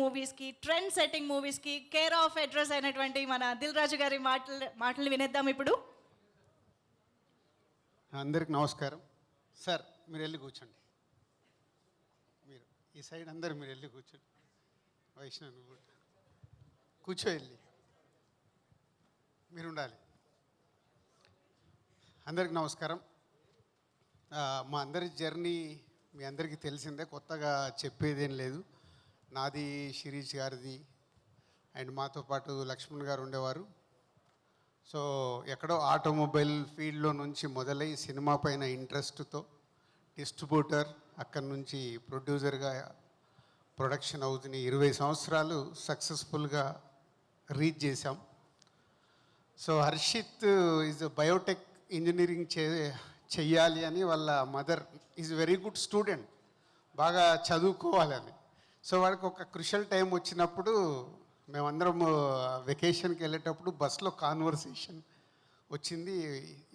మూవీస్కి, trend setting మూవీస్కి care of address అయినటువంటి మన దిల్ రాజు గారి మాటలు వినేద్దాం ఇప్పుడు. అందరికి నమస్కారం. సార్ మీరు వెళ్ళి కూర్చోండి. మీరు ఈ సైడ్ అందరు మీరు వెళ్ళి కూర్చోండి. వైష్ణవ్ నువ్వు కూర్చో, వెళ్ళి మీరు ఉండాలి. అందరికి నమస్కారం. మా అందరి జర్నీ మీ అందరికీ తెలిసిందే, కొత్తగా చెప్పేదేం లేదు. నాది, శిరీష్ గారిది అండ్ మాతో పాటు లక్ష్మణ్ గారు ఉండేవారు. సో ఎక్కడో ఆటోమొబైల్ ఫీల్డ్లో నుంచి మొదలై సినిమా పైన ఇంట్రెస్ట్తో డిస్ట్రిబ్యూటర్, అక్కడి నుంచి ప్రొడ్యూసర్గా ప్రొడక్షన్ అవుతుంది. 20 సంవత్సరాలు సక్సెస్ఫుల్గా రీచ్ చేశాం. So Harshit is biotech engineering చెయ్యాలి అని వాళ్ళ mother is very good student, బాగా చదువుకోవాలని. సో వాడికి ఒక క్రుషియల్ టైం వచ్చినప్పుడు మేమందరం వెకేషన్కి వెళ్ళేటప్పుడు బస్లో కాన్వర్సేషన్ వచ్చింది.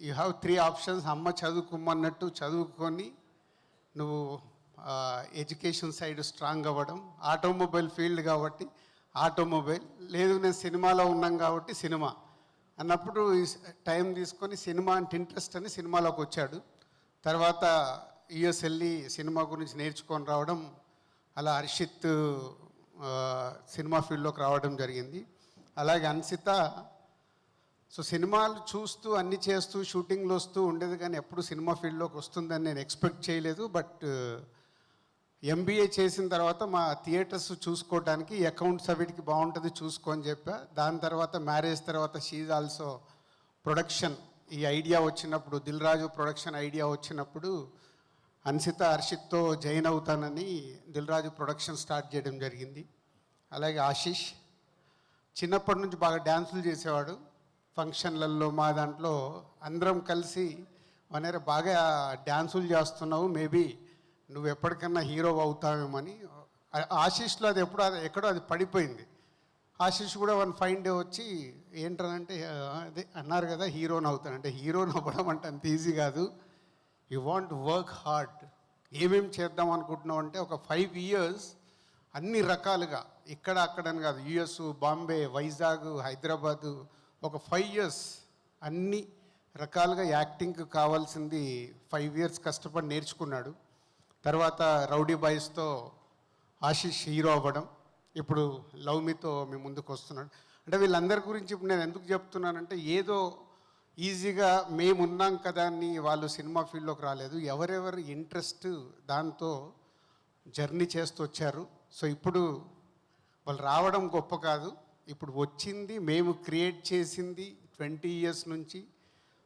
You have 3 options. అమ్మ చదువుకోమన్నట్టు చదువుకొని నువ్వు ఎడ్యుకేషన్ సైడ్ స్ట్రాంగ్ అవ్వడం, ఆటోమొబైల్ ఫీల్డ్ కాబట్టి ఆటోమొబైల్, లేదు నేను సినిమాలో ఉన్నాం కాబట్టి సినిమా అన్నప్పుడు టైం తీసుకొని సినిమా అంటే ఇంట్రెస్ట్ అని సినిమాలోకి వచ్చాడు. తర్వాత యుఎస్ వెళ్ళి సినిమా గురించి నేర్చుకొని రావడం, అలా హర్షిత్ సినిమా ఫీల్డ్లోకి రావడం జరిగింది. అలాగే అన్సిత సో సినిమాలు చూస్తూ అన్నీ చేస్తూ షూటింగ్లు వస్తూ ఉండేది, కానీ ఎప్పుడు సినిమా ఫీల్డ్లోకి వస్తుందని నేను ఎక్స్పెక్ట్ చేయలేదు. బట్ ఎంబీఏ చేసిన తర్వాత మా థియేటర్స్ చూసుకోవడానికి అకౌంట్స్ అవిటికి బాగుంటుంది చూసుకొని చెప్పా. దాని తర్వాత మ్యారేజ్ తర్వాత షీజ్ ఆల్సో ప్రొడక్షన్ ఈ ఐడియా వచ్చినప్పుడు, దిల్ రాజు ప్రొడక్షన్ ఐడియా వచ్చినప్పుడు అన్సిత హర్షిత్తో జాయిన్ అవుతానని దిల్ రాజు ప్రొడక్షన్ స్టార్ట్ చేయడం జరిగింది. అలాగే ఆశీష్ చిన్నప్పటి నుంచి బాగా డ్యాన్సులు చేసేవాడు. ఫంక్షన్లలో మా దాంట్లో అందరం కలిసి వనేర బాగా డ్యాన్సులు చేస్తున్నావు, మేబీ నువ్వు ఎప్పటికన్నా హీరో అవుతావేమని. ఆశీష్లో అది ఎక్కడో అది పడిపోయింది. ఆశీష్ కూడా వన్ ఫైన్ డే వచ్చి ఏంటనంటే అదే అన్నారు కదా హీరోని అవుతానంటే, హీరోని అవ్వడం అంటే అంత ఈజీ కాదు, యూ వాంట్ వర్క్ హార్డ్. ఏమేమి చేద్దాం అనుకుంటున్నావు అంటే ఒక 5 years అన్ని రకాలుగా ఇక్కడ అక్కడని కాదు, యుఎస్, బాంబే, వైజాగ్, హైదరాబాదు, ఒక 5 years అన్ని రకాలుగా యాక్టింగ్కి కావాల్సింది 5 years కష్టపడి నేర్చుకున్నాడు. తర్వాత రౌడీ బాయ్స్తో ఆశీష్ హీరో అవ్వడం, ఇప్పుడు లవ్ మీతో మీ ముందుకు వస్తున్నాడు. అంటే వీళ్ళందరి గురించి ఇప్పుడు నేను ఎందుకు చెప్తున్నానంటే, ఏదో ఈజీగా మేమున్నాం కదా అని వాళ్ళు సినిమా ఫీల్డ్లోకి రాలేదు. ఎవరెవరు ఇంట్రెస్ట్ దాంతో జర్నీ చేస్తూ వచ్చారు. సో ఇప్పుడు వాళ్ళు రావడం గొప్ప కాదు, ఇప్పుడు వచ్చింది మేము క్రియేట్ చేసింది 20 years నుంచి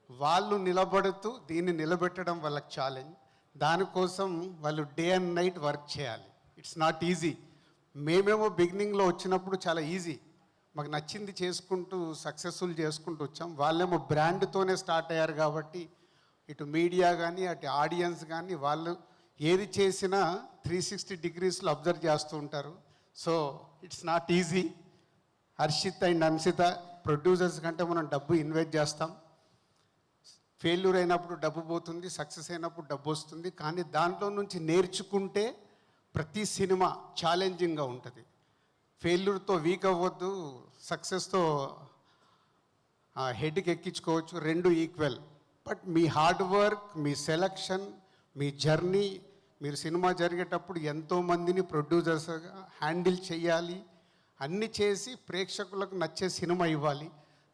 వాళ్ళు నిలబడుతూ దీన్ని నిలబెట్టడం వాళ్ళకి ఛాలెంజ్. దానికోసం వాళ్ళు డే అండ్ నైట్ వర్క్ చేయాలి. It's not easy. మేమేమో బిగినింగ్లో వచ్చినప్పుడు చాలా ఈజీ, మాకు నచ్చింది చేసుకుంటూ సక్సెస్ఫుల్ చేసుకుంటూ వచ్చాం. వాళ్ళేమో బ్రాండ్తోనే స్టార్ట్ అయ్యారు కాబట్టి ఇటు మీడియా కానీ అటు ఆడియన్స్ కానీ వాళ్ళు ఏది చేసినా 360 degrees అబ్జర్వ్ చేస్తూ ఉంటారు. So it's not easy. Harshit and Ansitha producers కంటే మనం డబ్బు ఇన్వెస్ట్ చేస్తాం. ఫెయిల్యూర్ అయినప్పుడు డబ్బు పోతుంది, సక్సెస్ అయినప్పుడు డబ్బు వస్తుంది. కానీ దాంట్లో నుంచి నేర్చుకుంటే ప్రతి సినిమా ఛాలెంజింగ్గా ఉంటుంది. ఫెయిల్యూర్తో వీక్ అవ్వద్దు, సక్సెస్తో హెడ్కి ఎక్కించుకోవచ్చు, 2 equal. But me hard work, me selection, me journey, మీరు సినిమా జరిగేటప్పుడు ఎంతోమందిని ప్రొడ్యూసర్స్గా హ్యాండిల్ చేయాలి, అన్నీ చేసి ప్రేక్షకులకు నచ్చే సినిమా ఇవ్వాలి.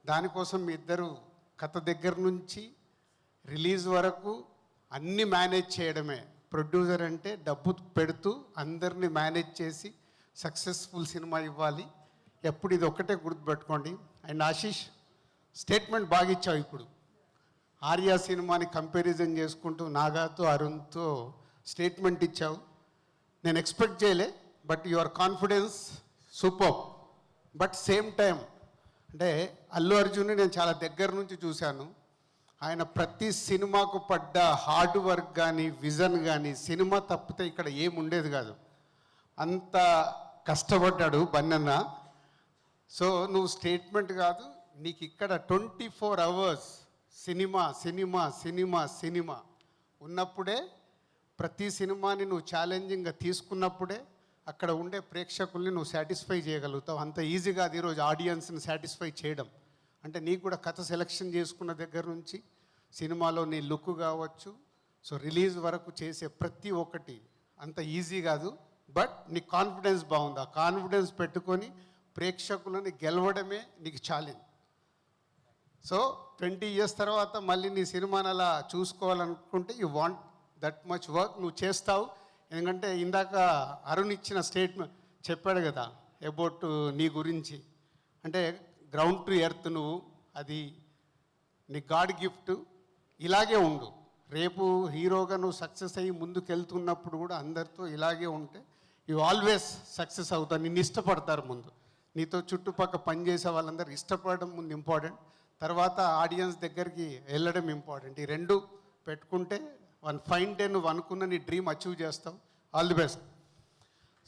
దానికోసం మీ ఇద్దరు కథ దగ్గర నుంచి రిలీజ్ వరకు అన్నీ మేనేజ్ చేయడమే. ప్రొడ్యూసర్ అంటే డబ్బు పెడుతూ అందరినీ మేనేజ్ చేసి సక్సెస్ఫుల్ సినిమా ఇవ్వాలి. ఎప్పుడు ఇది ఒక్కటే గుర్తుపెట్టుకోండి. అండ్ ఆశీష్ స్టేట్మెంట్ బాగా ఇచ్చావు. ఇప్పుడు ఆర్యా సినిమాని కంపారిజన్ చేసుకుంటూ నాగాతో అరుణ్తో స్టేట్మెంట్ ఇచ్చావు. నేను ఎక్స్పెక్ట్ చేయలే, but your confidence super. But same time అంటే అల్లు అర్జున్ని నేను చాలా దగ్గర నుంచి చూశాను. ఆయన ప్రతి సినిమాకు పడ్డ హార్డ్ వర్క్ కానీ విజన్ కానీ, సినిమా తప్పితే ఇక్కడ ఏముండేది కాదు, అంత కష్టపడ్డాడు బన్నన్న. సో నువ్వు స్టేట్మెంట్ కాదు, నీకు ఇక్కడ 24 hours cinema cinema cinema cinema ఉన్నప్పుడే, ప్రతి సినిమాని నువ్వు ఛాలెంజింగ్గా తీసుకున్నప్పుడే అక్కడ ఉండే ప్రేక్షకుల్ని నువ్వు సాటిస్ఫై చేయగలుగుతావు. అంత ఈజీగా అది ఈరోజు ఆడియన్స్ని సాటిస్ఫై చేయడం అంటే నీకు కూడా కథ సెలెక్షన్ చేసుకున్న దగ్గర నుంచి సినిమాలో నీ లుక్ కావచ్చు, సో రిలీజ్ వరకు చేసే ప్రతి ఒక్కటి అంత ఈజీ కాదు. బట్ నీ కాన్ఫిడెన్స్ బాగుంది. ఆ కాన్ఫిడెన్స్ పెట్టుకొని ప్రేక్షకులని గెలవడమే నీకు ఛాలెంజ్. సో 20 years తర్వాత మళ్ళీ నీ సినిమాని అలా చూసుకోవాలనుకుంటే you want that much work నువ్వు చేస్తావు. ఎందుకంటే ఇందాక అరుణ్ ఇచ్చిన స్టేట్మెంట్ చెప్పాడు కదా అబౌట్ నీ గురించి, అంటే గ్రౌండ్ టు ఎర్త్ నువ్వు, అది నీ గాడ్ గిఫ్ట్. ఇలాగే ఉండు. రేపు హీరోగా నువ్వు సక్సెస్ అయ్యి ముందుకు వెళ్తున్నప్పుడు కూడా అందరితో ఇలాగే ఉంటే యూ ఆల్వేస్ సక్సెస్ అవుతావు. నిన్ను ఇష్టపడతారు ముందు. నీతో చుట్టుపక్కల పనిచేసే వాళ్ళందరూ ఇష్టపడడం ముందు ఇంపార్టెంట్, తర్వాత ఆడియన్స్ దగ్గరికి వెళ్ళడం ఇంపార్టెంట్. ఈ రెండు పెట్టుకుంటే వన్ ఫైన్ డే నువ్వు అనుకున్న నీ డ్రీమ్ అచీవ్ చేస్తావు. All the best.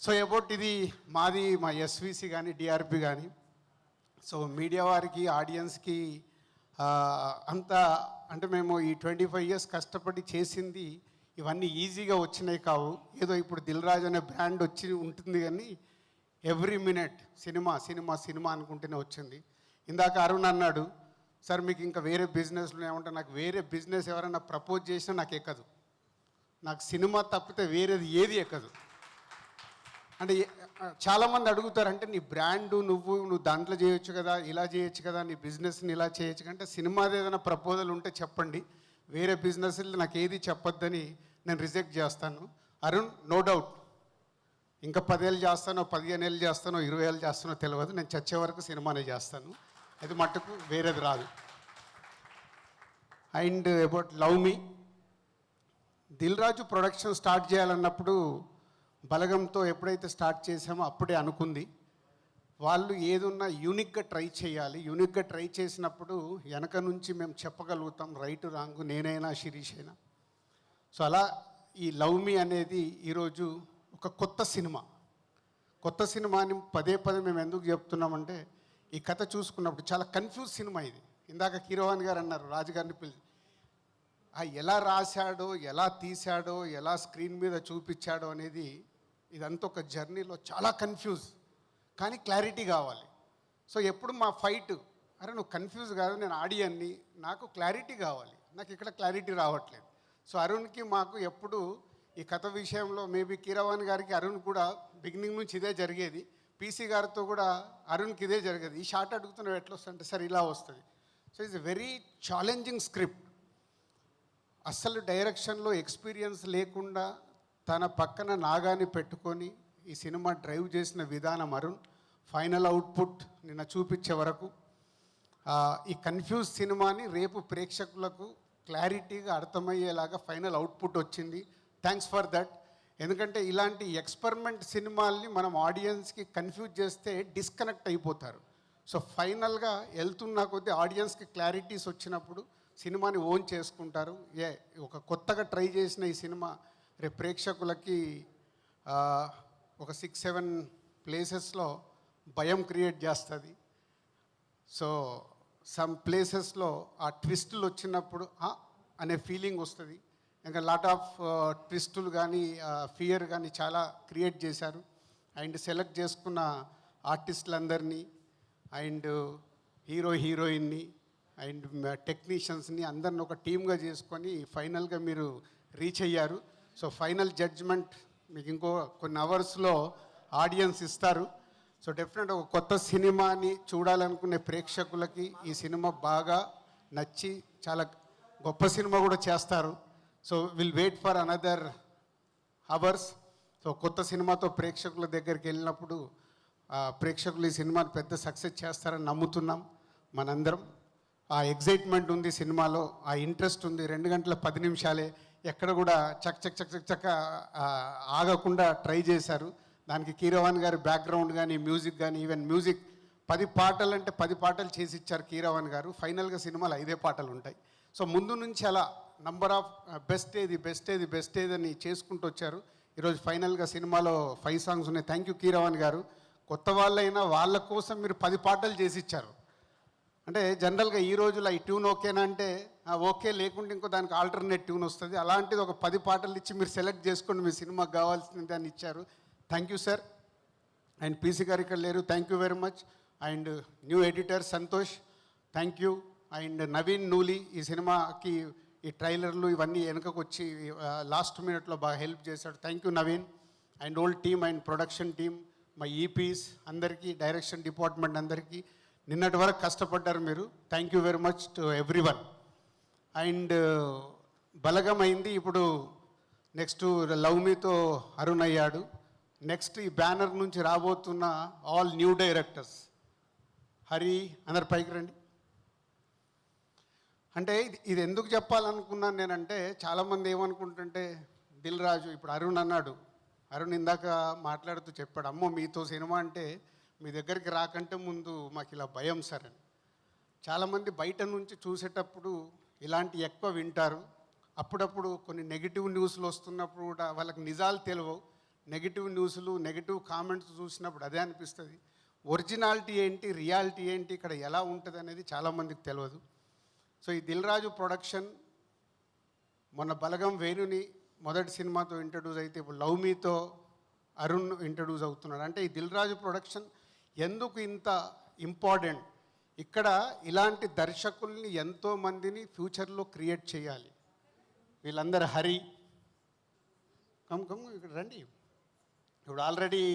So about ఇది మాది మా ఎస్విసి కానీ డిఆర్పి కానీ, సో మీడియా వారికి ఆడియన్స్కి అంత అంటే మేము ఈ 25 years కష్టపడి చేసింది ఇవన్నీ ఈజీగా వచ్చినాయి కావు. ఏదో ఇప్పుడు దిల్ రాజు అనే బ్రాండ్ వచ్చి ఉంటుంది కానీ every minute cinema cinema cinema అనుకుంటూనే వచ్చింది. ఇందాక అరుణ్ అన్నాడు, సార్ మీకు ఇంకా వేరే బిజినెస్లు ఏమంటే, నాకు వేరే బిజినెస్ ఎవరైనా ప్రపోజ్ చేసినా నాకు ఎక్కదు. నాకు సినిమా తప్పితే వేరేది ఏది ఎక్కదు. అంటే చాలామంది అడుగుతారు, అంటే నీ బ్రాండు నువ్వు దాంట్లో చేయొచ్చు కదా, ఇలా చేయొచ్చు కదా, నీ బిజినెస్ని ఇలా చేయొచ్చు అంటే సినిమాది ఏదైనా ప్రపోజల్ ఉంటే చెప్పండి, వేరే బిజినెస్లు నాకు ఏది చెప్పొద్దని నేను రిజెక్ట్ చేస్తాను. అరుణ్, నో డౌట్ ఇంకా 10 ఏళ్ళు చేస్తానో 15 ఏళ్ళు చేస్తానో 20 ఏళ్ళు చేస్తానో తెలియదు, నేను చచ్చే వరకు సినిమానే చేస్తాను. అది మట్టుకు వేరేది రాదు. And about Love Me, Dil Raju production start చేయాలన్నప్పుడు బలగంతో ఎప్పుడైతే స్టార్ట్ చేసామో అప్పుడే అనుకుంది వాళ్ళు ఏదున్నా యూనిక్గా ట్రై చేయాలి. యూనిక్గా ట్రై చేసినప్పుడు వెనక నుంచి మేము చెప్పగలుగుతాం రైట్ రాంగ్, నేనైనా శిరీష్ అయినా. సో అలా ఈ లవ్ మీ అనేది ఈరోజు ఒక కొత్త సినిమా. కొత్త సినిమాని పదే మేము ఎందుకు చెప్తున్నామంటే, ఈ కథ చూసుకున్నప్పుడు చాలా కన్ఫ్యూజ్ సినిమా ఇది. ఇందాక కీరవాణి గారు అన్నారు, రాజుగారిని పిలిచి ఎలా రాశాడో, ఎలా తీశాడో, ఎలా స్క్రీన్ మీద చూపించాడో అనేది ఇదంతా ఒక జర్నీలో చాలా కన్ఫ్యూజ్, కానీ క్లారిటీ కావాలి. సో ఎప్పుడు మా ఫైట్, అరే నువ్వు కన్ఫ్యూజ్ కాదు, నేను ఆడియన్ని, నాకు క్లారిటీ కావాలి, నాకు ఇక్కడ క్లారిటీ రావట్లేదు. సో అరుణ్కి మాకు ఎప్పుడు ఈ కథ విషయంలో మేబీ కీరవాణి గారికి అరుణ్ కూడా బిగినింగ్ నుంచి ఇదే జరిగేది, పీసీ గారితో కూడా అరుణ్కి ఇదే జరిగేది. ఈ షార్ట్ అడుగుతున్నావు ఎట్లా వస్తుంటే సార్ ఇలా వస్తుంది. So it's a very challenging script. అస్సలు డైరెక్షన్లో ఎక్స్పీరియన్స్ లేకుండా తన పక్కన నాగాని పెట్టుకొని ఈ సినిమా డ్రైవ్ చేసిన విధానం అరుణ్. ఫైనల్ అవుట్పుట్ నిన్న చూపించే వరకు ఈ కన్ఫ్యూజ్ సినిమాని రేపు ప్రేక్షకులకు క్లారిటీగా అర్థమయ్యేలాగా ఫైనల్ అవుట్పుట్ వచ్చింది. Thanks for that. ఎందుకంటే ఇలాంటి ఎక్స్పెరిమెంట్ సినిమాల్ని మనం ఆడియన్స్కి కన్ఫ్యూజ్ చేస్తే డిస్కనెక్ట్ అయిపోతారు. సో ఫైనల్గా వెళ్తున్న కొద్దీ ఆడియన్స్కి క్లారిటీస్ వచ్చినప్పుడు సినిమాని ఓన్ చేసుకుంటారు. ఒక కొత్తగా ట్రై చేసిన ఈ సినిమా రేపు ప్రేక్షకులకి ఒక 6-7 ప్లేసెస్లో భయం క్రియేట్ చేస్తుంది. సో సమ్ ప్లేసెస్లో ఆ ట్విస్టులు వచ్చినప్పుడు అనే ఫీలింగ్ వస్తుంది. ఇంకా లాట్ ఆఫ్ ట్విస్టులు కానీ ఫియర్ కానీ చాలా క్రియేట్ చేశారు. అండ్ సెలెక్ట్ చేసుకున్న ఆర్టిస్టులందరినీ అండ్ హీరోయిన్ని అండ్ టెక్నీషియన్స్ని అందరిని ఒక టీమ్గా చేసుకొని ఫైనల్గా మీరు రీచ్ అయ్యారు. సో ఫైనల్ జడ్జ్మెంట్ మీకు ఇంకో కొన్ని అవర్స్లో ఆడియన్స్ ఇస్తారు. సో డెఫినెట్ ఒక కొత్త సినిమాని చూడాలనుకునే ప్రేక్షకులకి ఈ సినిమా బాగా నచ్చి చాలా గొప్ప సినిమా కూడా చేస్తారు. So will wait for another hours. So కొత్త సినిమాతో ప్రేక్షకుల దగ్గరికి వెళ్ళినప్పుడు ప్రేక్షకులు ఈ సినిమాని పెద్ద సక్సెస్ చేస్తారని నమ్ముతున్నాం మనందరం. ఆ ఎగ్జైట్మెంట్ ఉంది సినిమాలో, ఆ ఇంట్రెస్ట్ ఉంది. 2 గంటల 10 నిమిషాలే, ఎక్కడ కూడా చక్క ఆగకుండా ట్రై చేశారు. దానికి కీరవాణి గారి బ్యాక్గ్రౌండ్ కానీ మ్యూజిక్ కానీ, ఈవెన్ మ్యూజిక్ 10 పాటలు అంటే 10 పాటలు చేసి ఇచ్చారు కీరవాణి గారు. ఫైనల్గా సినిమాలో 5 పాటలు ఉంటాయి. సో ముందు నుంచి అలా నంబర్ ఆఫ్ బెస్ట్ ఏది అని చేసుకుంటూ వచ్చారు. ఈరోజు ఫైనల్గా సినిమాలో 5 సాంగ్స్ ఉన్నాయి. థ్యాంక్ యూ కీరవాణి గారు. కొత్త వాళ్ళైనా వాళ్ళ కోసం మీరు 10 పాటలు చేసి ఇచ్చారు. అంటే జనరల్గా ఈ రోజులో ఈ ట్యూన్ ఓకేనా అంటే ఓకే, లేకుంటే ఇంకో దానికి ఆల్టర్నేట్ ట్యూన్ వస్తుంది. అలాంటిది ఒక 10 పాటలు ఇచ్చి మీరు సెలెక్ట్ చేసుకోండి, మీ సినిమాకి కావాల్సింది అని ఇచ్చారు. Thank you sir. And PC గారు ఇక్కడ లేరు, thank you very much. And new editor Santosh, thank you. And Naveen Nooli ఈ సినిమాకి ఈ ట్రైలర్లు ఇవన్నీ వెనుకకు వచ్చి లాస్ట్ మినిట్లో బాగా హెల్ప్ చేశాడు, thank you Naveen. And old team and production team, మా ఈపీస్ అందరికీ, డైరెక్షన్ డిపార్ట్మెంట్ అందరికీ నిన్నటి వరకు కష్టపడ్డారు మీరు, thank you very much to everyone. And Balagam అయింది, ఇప్పుడు నెక్స్ట్ లవ్ మీతో అరుణ్ అయ్యాడు. నెక్స్ట్ ఈ బ్యానర్ నుంచి రాబోతున్న ఆల్ న్యూ డైరెక్టర్స్ హరి అందరు పైకి రండి. అంటే ఇది ఎందుకు చెప్పాలనుకున్నాను నేనంటే, చాలామంది ఏమనుకుంటుంటే దిల్ రాజు ఇప్పుడు అరుణ్ అన్నాడు, అరుణ్ ఇందాక మాట్లాడుతూ చెప్పాడు, అమ్మో మీతో సినిమా అంటే మీ దగ్గరికి రాకంటే ముందు మాకు ఇలా భయం సార్ అని. చాలామంది బయట నుంచి చూసేటప్పుడు ఇలాంటి ఎక్కువ వింటారు. అప్పుడప్పుడు కొన్ని నెగిటివ్ న్యూస్లు వస్తున్నప్పుడు కూడా వాళ్ళకి నిజాలు తెలియవు. నెగిటివ్ న్యూస్లు, నెగిటివ్ కామెంట్స్ చూసినప్పుడు అదే అనిపిస్తుంది. ఒరిజినాలిటీ ఏంటి, రియాలిటీ ఏంటి, ఇక్కడ ఎలా ఉంటుంది అనేది చాలామందికి తెలియదు. సో ఈ దిల్ రాజు ప్రొడక్షన్ మొన్న బలగం వేణుని మొదటి సినిమాతో ఇంట్రడ్యూస్ అయితే ఇప్పుడు లవ్ మీతో అరుణ్ ఇంట్రడ్యూస్ అవుతున్నాడు. అంటే ఈ దిల్ రాజు ప్రొడక్షన్ ఎందుకు ఇంత ఇంపార్టెంట్, ఇక్కడ ఇలాంటి దర్శకుల్ని ఎంతోమందిని ఫ్యూచర్లో క్రియేట్ చేయాలి. వీళ్ళందరూ హరి కమ్ ఇక్కడ రండి. ఇప్పుడు ఆల్రెడీ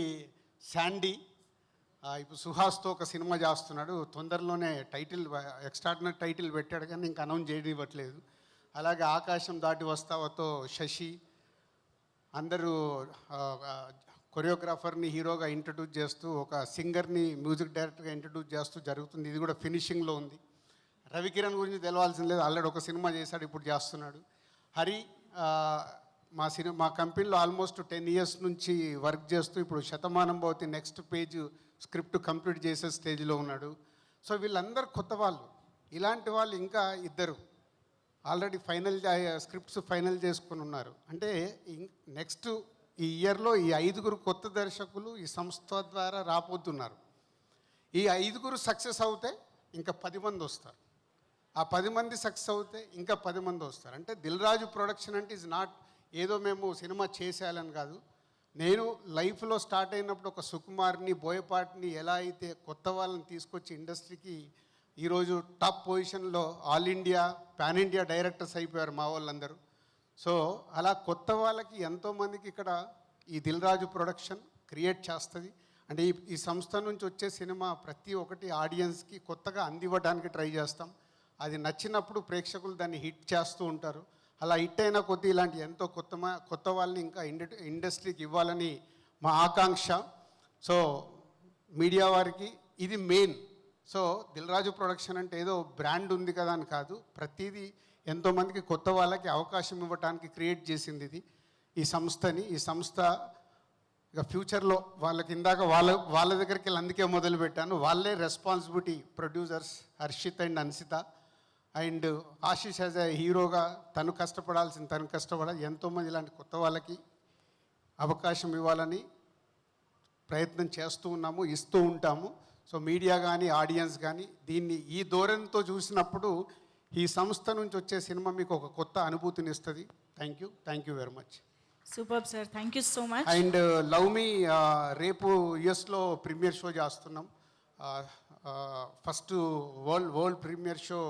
శాండీ, ఇప్పుడు సుహాస్తో ఒక సినిమా చేస్తున్నాడు, తొందరలోనే టైటిల్ ఎక్స్ట్రాడినరీ టైటిల్ పెట్టాడు కానీ ఇంకా అనౌన్స్ చేయనివ్వట్లేదు. అలాగే ఆకాశం దాటి వస్తావతో శశి, అందరూ కొరియోగ్రాఫర్ని హీరోగా ఇంట్రడ్యూస్ చేస్తూ, ఒక సింగర్ని మ్యూజిక్ డైరెక్టర్గా ఇంట్రడ్యూస్ చేస్తూ జరుగుతుంది. ఇది కూడా ఫినిషింగ్లో ఉంది. రవికిరణ్ గురించి తెలవాల్సిన లేదు, ఆల్రెడీ ఒక సినిమా చేశాడు, ఇప్పుడు చేస్తున్నాడు. హరి మా కంపెనీలో ఆల్మోస్ట్ 10 years నుంచి వర్క్ చేస్తూ ఇప్పుడు Shatamanam Bhavati next page script complete చేసే స్టేజ్లో ఉన్నాడు. సో వీళ్ళందరూ కొత్త వాళ్ళు. ఇలాంటి వాళ్ళు ఇంకా ఇద్దరు ఆల్రెడీ స్క్రిప్ట్స్ ఫైనల్ చేసుకుని ఉన్నారు. అంటే నెక్స్ట్ ఈ ఇయర్లో ఈ 5 కొత్త దర్శకులు ఈ సంస్థ ద్వారా రాబోతున్నారు. ఈ 5 సక్సెస్ అవుతే ఇంకా 10 మంది వస్తారు. ఆ 10 మంది సక్సెస్ అవుతే ఇంకా 10 మంది వస్తారు. అంటే దిల్ రాజు ప్రొడక్షన్ అంటే ఈజ్ నాట్ ఏదో మేము సినిమా చేసేయాలని కాదు. నేను లైఫ్లో స్టార్ట్ అయినప్పుడు ఒక సుకుమార్ని, బోయపాటిని ఎలా అయితే కొత్త వాళ్ళని తీసుకొచ్చి ఇండస్ట్రీకి ఈరోజు టాప్ పొజిషన్లో all India, pan India directors అయిపోయారు మా వాళ్ళందరూ. సో అలా కొత్త వాళ్ళకి ఎంతోమందికి ఇక్కడ ఈ దిల్ రాజు ప్రొడక్షన్ క్రియేట్ చేస్తుంది. అంటే ఈ సంస్థ నుంచి వచ్చే సినిమా ప్రతి ఒక్కటి ఆడియన్స్కి కొత్తగా అందివ్వడానికి ట్రై చేస్తాం. అది నచ్చినప్పుడు ప్రేక్షకులు దాన్ని హిట్ చేస్తూ ఉంటారు. అలా హిట్ అయిన కొద్దీ ఇలాంటి ఎంతో కొత్త వాళ్ళని ఇంకా ఇండస్ట్రీకి ఇవ్వాలని మా ఆకాంక్ష. సో మీడియా వారికి ఇది main. So Dil Raju production అంటే ఏదో బ్రాండ్ ఉంది కదా అని కాదు, ప్రతిదీ ఎంతోమందికి కొత్త వాళ్ళకి అవకాశం ఇవ్వడానికి క్రియేట్ చేసింది ఇది ఈ సంస్థని. ఈ సంస్థ ఇక ఫ్యూచర్లో వాళ్ళకి ఇందాక వాళ్ళ దగ్గరికి వెళ్ళి అందుకే మొదలుపెట్టాను. వాళ్ళే responsibility producers Harshit and Ansitha. And Ashish as a హీరోగా తను కష్టపడాలి. ఎంతోమంది ఇలాంటి కొత్త వాళ్ళకి అవకాశం ఇవ్వాలని ప్రయత్నం చేస్తూ ఉన్నాము, ఇస్తూ ఉంటాము. సో మీడియా కానీ ఆడియన్స్ కానీ దీన్ని ఈ ధోరణితో చూసినప్పుడు ఈ సంస్థ నుంచి వచ్చే సినిమా మీకు ఒక కొత్త అనుభూతిని ఇస్తుంది. Thank you very much. Super sir, thank you so much. And love మీ రేపు యుఎస్లో ప్రీమియర్ షో చేస్తున్నాం. ఫస్ట్ వరల్డ్ ప్రీమియర్ షో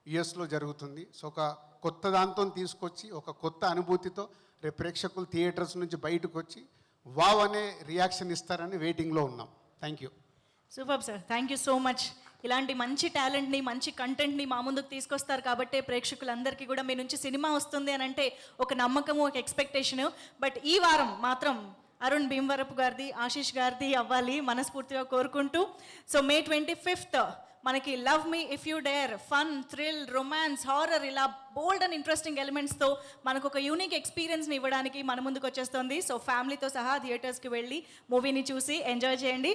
యుఎస్లో జరుగుతుంది. సో ఒక కొత్త దాంతో తీసుకొచ్చి ఒక కొత్త అనుభూతితో రేపు ప్రేక్షకులు థియేటర్స్ నుంచి బయటకు వచ్చి వావ్ అనే రియాక్షన్ ఇస్తారని వెయిటింగ్లో ఉన్నాం. Thank you. Super sir, thank you so much. ఇలాంటి మంచి టాలెంట్ని, మంచి కంటెంట్ని మా ముందుకు తీసుకొస్తారు కాబట్టి ప్రేక్షకులందరికీ కూడా మీ నుంచి సినిమా వస్తుంది అని అంటే ఒక నమ్మకము, ఒక ఎక్స్పెక్టేషను. బట్ ఈ వారం మాత్రం అరుణ్ భీమవరపు గారిది, ఆశీష్ గారిది అవ్వాలి మనస్ఫూర్తిగా కోరుకుంటూ. సో May 25th మనకి love me if you dare, fun, thrill, romance, horror ఇలా బోల్డ్ అండ్ ఇంట్రెస్టింగ్ ఎలిమెంట్స్తో మనకు ఒక యూనిక్ ఎక్స్పీరియన్స్ని ఇవ్వడానికి మన ముందుకు వచ్చేస్తుంది. సో ఫ్యామిలీతో సహా థియేటర్స్కి వెళ్ళి మూవీని చూసి ఎంజాయ్ చేయండి.